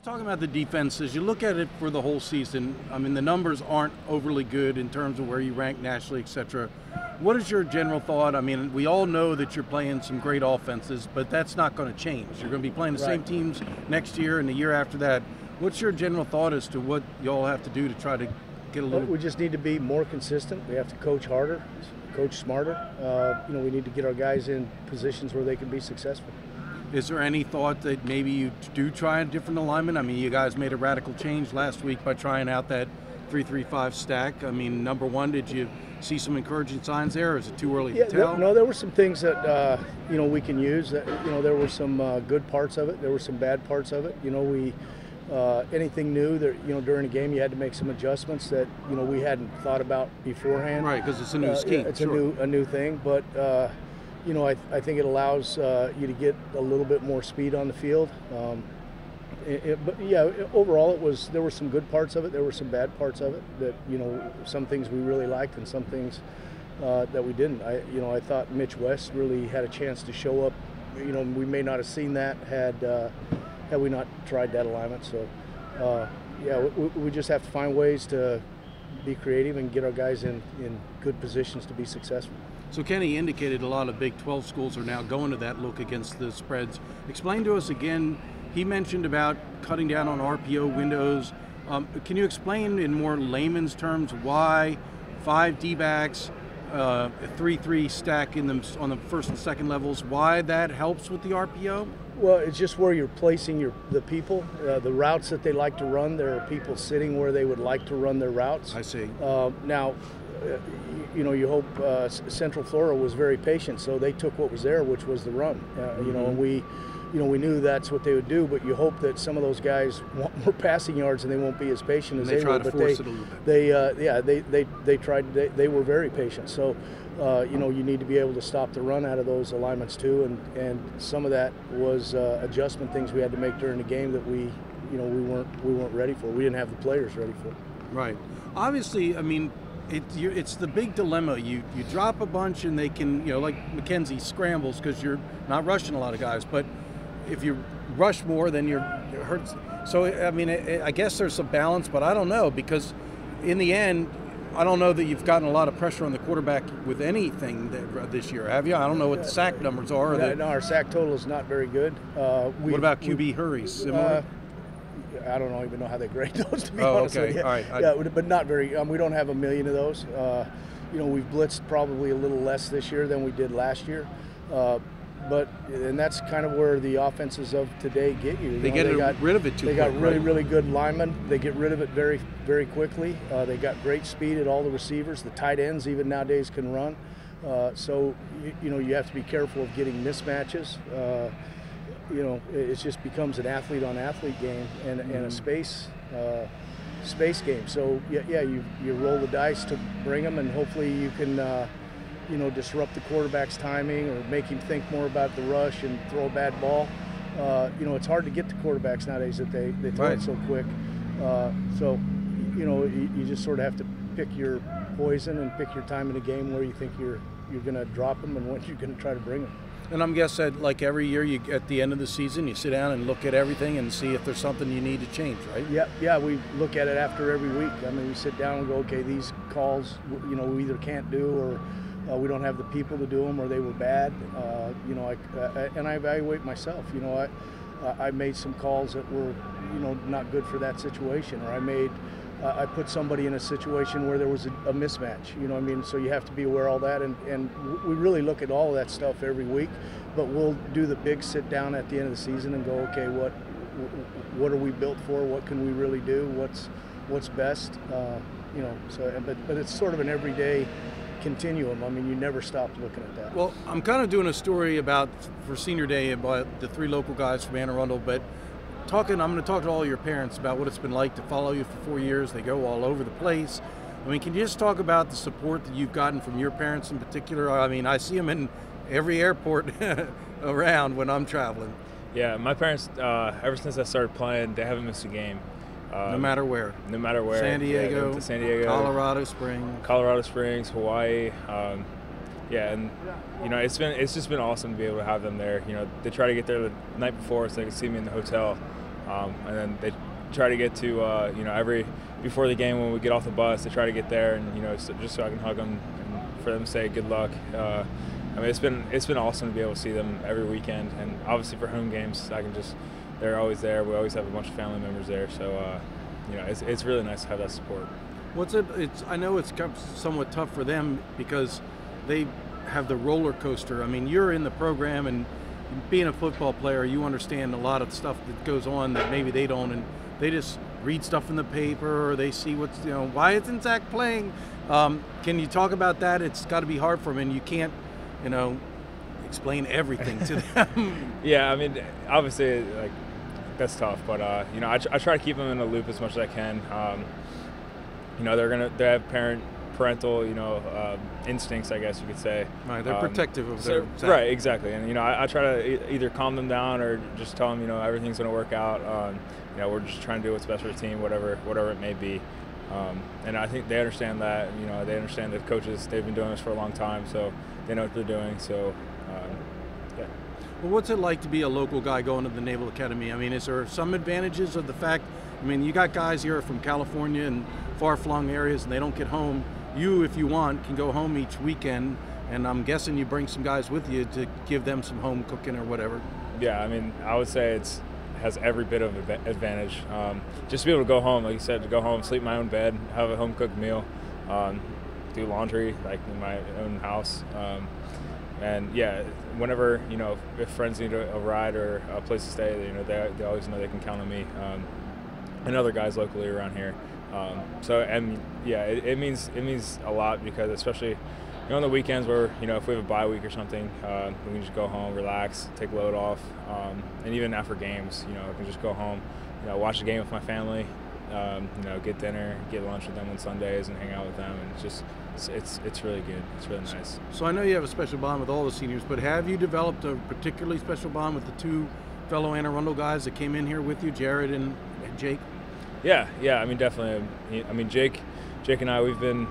Talking about the defense, as you look at it for the whole season, I mean, the numbers aren't overly good in terms of where you rank nationally, et cetera. What is your general thought? I mean, we all know that you're playing some great offenses, but that's not going to change. You're going to be playing the same teams next year and the year after that. What's your general thought as to what y'all have to do to try to get a little? We just need to be more consistent. We have to coach harder, coach smarter. We need to get our guys in positions where they can be successful. Is there any thought that maybe you do try a different alignment? I mean, you guys made a radical change last week by trying out that 3-3-5 stack. I mean, number one, did you see some encouraging signs there, or is it too early to tell? No, there were some things that we can use. That, there were some good parts of it. There were some bad parts of it. Anything new that during a game you had to make some adjustments that we hadn't thought about beforehand. Right, because it's a new scheme. It's a new thing, but. I think it allows you to get a little bit more speed on the field. But yeah, overall there were some good parts of it. There were some bad parts of it that some things we really liked and some things that we didn't. I thought Mitch West really had a chance to show up. We may not have seen that had we not tried that alignment. So we just have to find ways to be creative and get our guys in good positions to be successful. So Kenny indicated a lot of Big 12 schools are now going to that look against the spreads. Explain to us again, he mentioned about cutting down on RPO windows. Can you explain in more layman's terms why 5 D-backs, a 3-3 stack on the first and second levels, why that helps with the RPO? Well, it's just where you're placing the people, the routes that they like to run. There are people sitting where they would like to run their routes. I see. Now, you hope Central Florida was very patient, so they took what was there, which was the run. And we knew that's what they would do, but you hope that some of those guys want more passing yards and they won't be as patient as they were. But they try to force it a little bit. They tried. They were very patient. So you need to be able to stop the run out of those alignments too, and some of that was adjustment things we had to make during the game that we weren't ready for. We didn't have the players ready for. Right. Obviously, I mean. It's the big dilemma. You drop a bunch and they can, like McKenzie scrambles because you're not rushing a lot of guys. But if you rush more, then it hurts. So, I mean, I guess there's some balance, but I don't know because in the end, I don't know that you've gotten a lot of pressure on the quarterback with anything this year, have you? I don't know what the sack numbers are. No, our sack total is not very good. What about QB hurries? Similar? I don't even know how they grade those, to be honest with you. All right. But not very. We don't have a million of those. We've blitzed probably a little less this year than we did last year. And that's kind of where the offenses of today get you. They got rid of it too quick. They got really good linemen. They get rid of it very, very quickly. They got great speed at all the receivers. The tight ends even nowadays can run. So you have to be careful of getting mismatches. It just becomes an athlete-on-athlete game and a space game. So you roll the dice to bring them, and hopefully you can disrupt the quarterback's timing or make him think more about the rush and throw a bad ball. It's hard to get to quarterbacks nowadays that they throw it so quick. You just sort of have to pick your poison and pick your time in the game where you think you're going to drop them and when you're going to try to bring them. And I'm guessing like every year, at the end of the season, you sit down and look at everything and see if there's something you need to change, right? Yeah, we look at it after every week. I mean, we sit down and go, okay, these calls, we either can't do or we don't have the people to do them or they were bad. And I evaluate myself. I made some calls that were, not good for that situation, or I put somebody in a situation where there was a mismatch, So you have to be aware of all that, and we really look at all of that stuff every week, but we'll do the big sit down at the end of the season and go, okay, what are we built for? What can we really do? What's best? But it's sort of an everyday continuum. I mean, you never stop looking at that. Well, I'm kind of doing a story for Senior Day about the 3 local guys from Anne Arundel, but I'm going to talk to all your parents about what it's been like to follow you for 4 years. They go all over the place. I mean, can you just talk about the support that you've gotten from your parents in particular? I mean, I see them in every airport around when I'm traveling. Yeah, my parents, ever since I started playing, they haven't missed a game. No matter where. No matter where. San Diego, San Diego, Colorado Springs, Hawaii. And it's just been awesome to be able to have them there. They try to get there the night before so they can see me in the hotel. and then they try to get to every before the game when we get off the bus, they try to get there and just so I can hug them and for them to say good luck. I mean, it's been awesome to be able to see them every weekend, and obviously for home games, they're always there. We always have a bunch of family members there, so it's really nice to have that support. I know it's somewhat tough for them because they have the roller coaster. I mean, you're in the program, and being a football player, you understand a lot of stuff that goes on that maybe they don't, and they just read stuff in the paper or they see why isn't Zach playing? Can you talk about that? It's got to be hard for them, and you can't, explain everything to them. Yeah, I mean, obviously, that's tough, but I try to keep them in the loop as much as I can. They have parental instincts, I guess you could say. Right, they're protective of their Zach. Right, exactly, and I try to either calm them down or just tell them everything's going to work out. We're just trying to do what's best for the team, whatever it may be. And I think they understand that. They understand that coaches, they've been doing this for a long time, so they know what they're doing. So, yeah. Well, what's it like to be a local guy going to the Naval Academy? I mean, is there some advantages of the fact? I mean, you got guys here from California and far-flung areas, and they don't get home. You, if you want, can go home each weekend, and I'm guessing you bring some guys with you to give them some home cooking or whatever. Yeah, I mean, I would say has every bit of advantage. Just to be able to go home, like you said, to go home, sleep in my own bed, have a home-cooked meal, do laundry like in my own house. And yeah, whenever, if friends need a ride or a place to stay, they always know they can count on me and other guys locally around here. It means a lot because especially on the weekends where if we have a bye week or something, we can just go home, relax, take a load off, and even after games, I can just go home, watch the game with my family, get dinner, get lunch with them on Sundays, and hang out with them, and it's really good. It's really nice. So I know you have a special bond with all the seniors, but have you developed a particularly special bond with the two fellow Anne Arundel guys that came in here with you, Jarid and Jake? Yeah. I mean, definitely. I mean, Jake and I, we've been,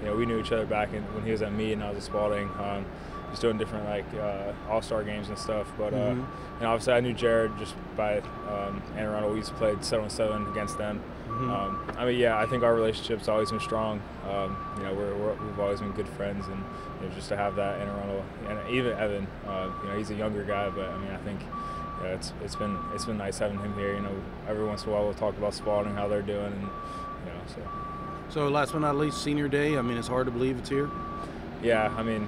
we knew each other back when he was at Meade and I was at Spalding, just doing different all-star games and stuff. But and obviously, I knew Jarid just by Anne Arundel. We used to play 7-on-7 against them. I mean, I think our relationship's always been strong. We've always been good friends, and just to have that Anne Arundel, and even Evan, he's a younger guy, but I mean, I think. Yeah, it's been nice having him here. Every once in a while we'll talk about Spalding, how they're doing, and So last but not least, senior day. I mean, it's hard to believe it's here. Yeah, I mean,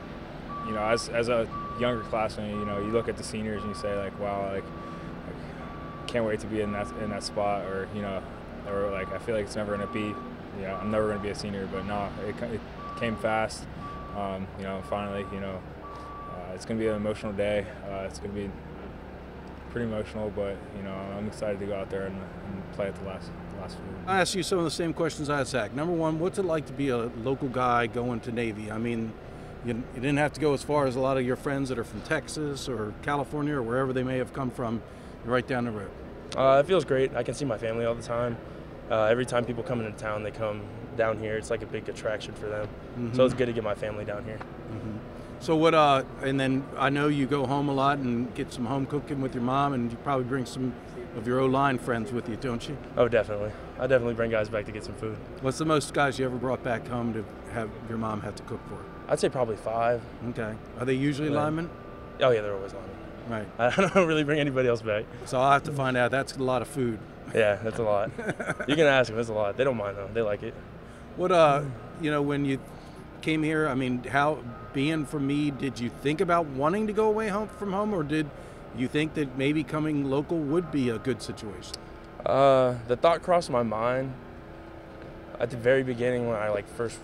as a younger classman, you look at the seniors and you say wow, I can't wait to be in that spot, or or I feel like it's never gonna be, I'm never gonna be a senior, but no, it came fast. Finally, it's gonna be an emotional day. It's gonna be pretty emotional, but I'm excited to go out there and play at the last few. I asked you some of the same questions I asked Zach. Number one, what's it like to be a local guy going to Navy? I mean, you didn't have to go as far as a lot of your friends that are from Texas or California or wherever they may have come from. You're right down the road. It feels great. I can see my family all the time. Every time people come into town, they come down here. It's like a big attraction for them. So it's good to get my family down here. So and then I know you go home a lot and get some home cooking with your mom, and you probably bring some of your O-line friends with you, don't you? Oh, definitely. I definitely bring guys back to get some food. What's the most guys you ever brought back home to have your mom have to cook for? I'd say probably 5. Okay. Are they usually linemen? Oh, yeah, they're always linemen. Right. I don't really bring anybody else back. So I'll have to find out. That's a lot of food. Yeah, that's a lot. You can ask them. It's a lot. They don't mind, though. They like it. What, when you came here, I mean, being from Meade, did you think about wanting to go away from home, or did you think that maybe coming local would be a good situation? The thought crossed my mind at the very beginning when I first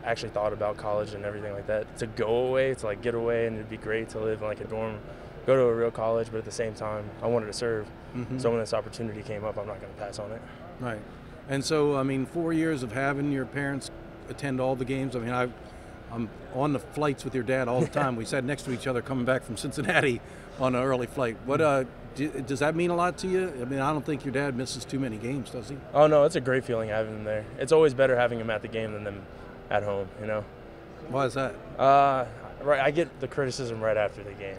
actually thought about college and everything like that. To go away, to get away, and it'd be great to live in a dorm, go to a real college, but at the same time, I wanted to serve. So when this opportunity came up, I'm not going to pass on it. Right. And so, I mean, 4 years of having your parents attend all the games. I mean, I'm on the flights with your dad all the time. We sat next to each other coming back from Cincinnati on an early flight. What does that mean a lot to you? I mean, I don't think your dad misses too many games, does he? Oh, no, it's a great feeling having him there. It's always better having him at the game than them at home, Why is that? Right, I get the criticism right after the game.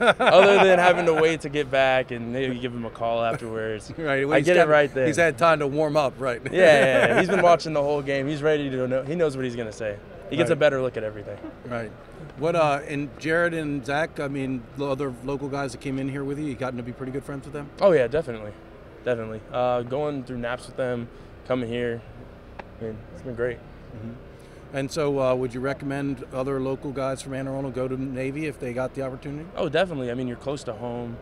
Other than having to wait to get back and maybe give him a call afterwards. Right, well, I get it right there. He's had time to warm up, right? Yeah. He's been watching the whole game. He's ready to know. He knows what he's going to say. He gets a better look at everything. Right. What and Jarid and Zach, I mean, the other local guys that came in here with you gotten to be pretty good friends with them? Oh, yeah, definitely. Definitely. Going through naps with them, coming here, I mean, it's been great. Mm-hmm. And so would you recommend other local guys from Anne Arundel go to Navy if they got the opportunity? Oh, definitely. I mean, you're close to home,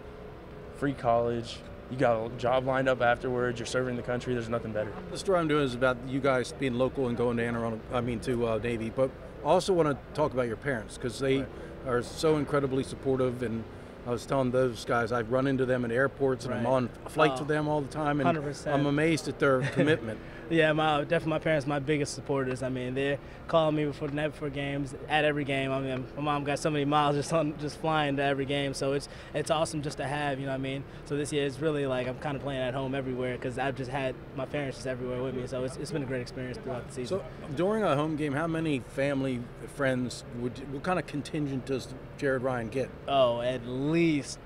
free college. You got a job lined up afterwards. You're serving the country. There's nothing better. The story I'm doing is about you guys being local and going to Anne Arundel, to Navy. But I also want to talk about your parents because they are so incredibly supportive. And I was telling those guys I run into them at airports and I'm on flights with them all the time. And 100%. I'm amazed at their commitment. Yeah, definitely my parents, my biggest supporters. I mean, they're calling me before the night before games, at every game. I mean, my mom got so many miles just flying to every game, so it's awesome just to have, you know what I mean? So this year it's really like I'm kind of playing at home everywhere because I've just had my parents just everywhere with me, so it's been a great experience throughout the season. So during a home game, how many family, friends, what kind of contingent does Jarid Ryan get? Oh, at least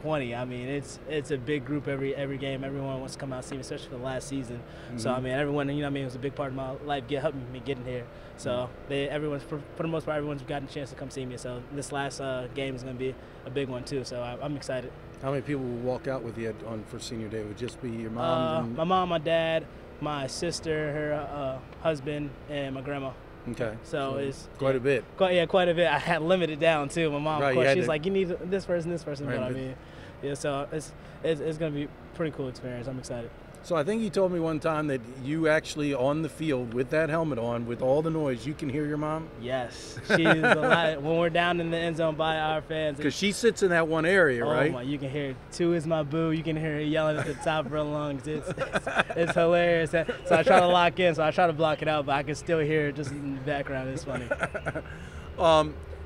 20. I mean, it's a big group every game. Everyone wants to come out and see me, especially for the last season. Mm-hmm. So, I mean, everyone, you know what I mean, it was a big part of my life, helping me getting here. So everyone's, for the most part, everyone's gotten a chance to come see me. So this last game is going to be a big one too. So I'm excited. How many people will walk out with you for senior day? Would it just be your mom? My mom, my dad, my sister, her husband, and my grandma. Okay. So it's quite a bit. Quite a bit. I had limited down too. My mom, of course, she's like, you need this person. Right, but I mean, yeah. So it's going to be a pretty cool experience. I'm excited. So I think you told me one time that you actually on the field with that helmet on, with all the noise, you can hear your mom? Yes. She's a lot. When we're down in the end zone by our fans. Because she sits in that one area, right? Oh, my. You can hear, "Two is my boo." You can hear her yelling at the top of her lungs. It's hilarious. So I try to lock in, so I try to block it out, but I can still hear it just in the background. It's funny.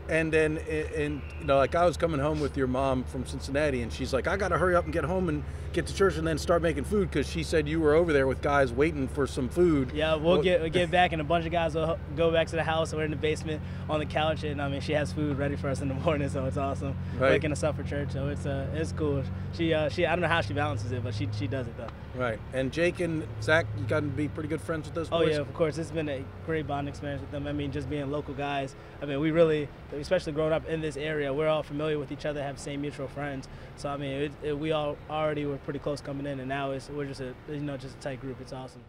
And then, like I was coming home with your mom from Cincinnati, and she's like, I got to hurry up and get home and get to church and then start making food because she said you were over there with guys waiting for some food. Yeah, we'll get back, and a bunch of guys will go back to the house. We're in the basement on the couch, and I mean, she has food ready for us in the morning, so it's awesome. Right. Waking us up for church, so it's cool. She I don't know how she balances it, but she does it though. Right. And Jake and Zach, you got to be pretty good friends with those boys? Oh, yeah, of course. It's been a great bonding experience with them. I mean, just being local guys. I mean, we really, especially growing up in this area, we're all familiar with each other, have the same mutual friends. So, I mean, we all already were pretty close coming in, and now we're just a tight group. It's awesome.